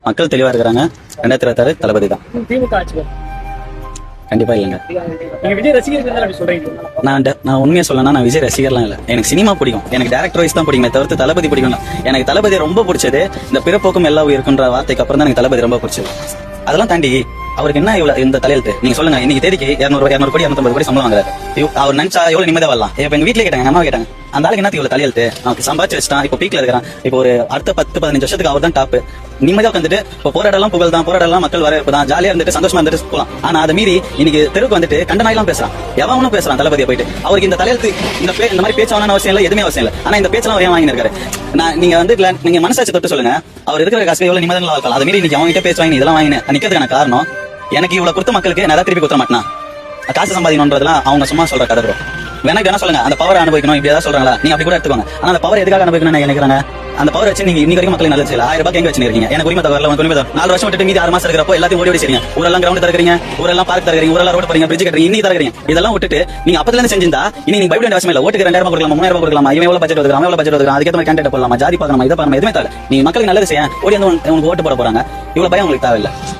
மக்கள் தெளிவா இருக்கிறாங்க. 2026 தளபதி தான். திமுக ஆட்சி கண்டிப்பா இல்லைங்க. நீங்க விஜய் ரசிகர்கள் அப்படி சொல்றீங்க. நான் உண்மையா சொல்லலாம், நான் விஜய் ரசிகர்லாம் இல்ல. எனக்கு சினிமா பிடிக்கும், எனக்கு டேரக்டர் வைஸ் தான் பிடிக்குமே தவிர்த்து தளபதி பிடிக்கும். எனக்கு தளபதி ரொம்ப பிடிச்சது இந்த பிறப்போக்கும் எல்லா உயிருக்குன்ற வார்த்தைக்கு அப்புறம் தான் எனக்கு தளபதி ரொம்ப பிடிச்சது. அதெல்லாம் தாண்டி அவருக்கு என்ன இவ்வளவு இந்த தலையெழுத்து நீங்க சொல்லுங்க. இன்னைக்கு தேதிக்கு 200 கோடி 250 கோடி சம்பளம் வாங்குறாரு. அவர் நினைச்சா எவ்வளவு நிம்மதியா வரலாம். இப்ப எங்க வீட்டுல கேட்டாங்க, அம்மா கேட்டாங்க, அந்த ஆளுக்கு என்ன இவ்வளவு தலையெழுத்து, அவனுக்கு சம்பாதிச்சு வச்சுட்டான், இப்போ பீக்ல இருக்கிறான், இப்போ ஒரு அடுத்த 10-15 வருஷத்துக்கு அவர் தான் டாப். நிம்மதியா உட்காந்துட்டு இப்போ போராடலாம், புகழ் தான், போராடலாம், மக்கள் வர இப்பதான் ஜாலியா இருந்துட்டு சந்தோஷமா இருந்துட்டு போலாம். ஆனா அதை மீறி இன்னைக்கு தெருவுக்கு வந்துட்டு கண்டனாயெல்லாம் பேசுறான், எவனும் பேசுறான் தளபதியை போயிட்டு. அவருக்கு இந்த தலையெழுத்து இந்த மாதிரி பேச்சு வேணாம் அவசியம் இல்லை, எதுவுமே அவசியம் இல்லை. ஆனா இந்த பேச்செல்லாம் ஏன் வாங்கி இருக்காரு. நீங்க வந்து நீங்க மனசாட்சி தொட்டு சொல்லுங்க, அவர் இருக்கிற காசு எவ்வளவு நிம்மதியா இருக்கலாம். அதை மீறி இன்னைக்கு அவங்ககிட்ட பேச்சு வாங்கி இதெல்லாம் வாங்கி நிக்கிறதுக்கான காரணம், எனக்கு இவ்வளவு கொடுத்த மக்களுக்கு நான் திருப்பி கொடுத்த மாட்டேனா, காசு சம்பாதிக்கணும்ன்றதுலாம் அவங்க சும்மா சொல்ற கதை bro. வேணா சொல்லுங்க, அந்த பவர் அனுபவிக்கணும் இப்படி ஏதாவது சொல்றாங்களா, நீங்க அப்படி கூட எடுத்துக்கோங்க. ஆனா அந்த பவர் எதுக்காக அனுபவிக்கணும்னு நினைக்கிறாங்க. அந்த பவர் வச்சு நீங்க இன்னைக்கு வரைக்கும் மக்களுக்கு நல்லது செய்யல. 1000 ரூபாய் எங்க வச்சிருக்கீங்க, எனக்கு உரிமை தகவல் உனக்கு உரிமை 4 வருஷம் விட்டு மீதி 6 மாசம் இருக்கிறப்போ எல்லாத்தையும் ஓடி செய்றீங்க. ஊரெல்லாம் கிரவுண்ட் தரீங்க, ஊரெல்லாம் பார்க் தரீங்க, ஊரெல்லாம் ரோடு போறீங்க, பிரிட்ஜ் கட்டுறீங்க, இன்னைக்கு தரீங்க. இதெல்லாம் விட்டுட்டு நீங்க அப்பத்துல இருந்து செஞ்சிருந்தா இனி நீங்க பயப்பட வேண்டிய அவசியம் இல்ல. ஓட்டுக்கு 2000 கொடுக்கலாம், 3000 கொடுக்கலாம், இவன் எவ்வளவு பட்ஜெட் ஒதுக்குறான், அவன் எவ்வளவு பட்ஜெட் ஒதுக்குறான், அதுக்கேற்ற மாதிரி கேண்டிடேட் போடலாமா, ஜாதி பார்க்கணுமா, இதை பண்ணணும், எதுவுமே தேவை. நீங்க மக்களுக்கு நல்லது செய்ய ஓடி வந்து உங்களுக்கு ஓட்டு போட போறாங்க. இவ்வளவு பயம் உங்களுக்கு தேவையில்லை.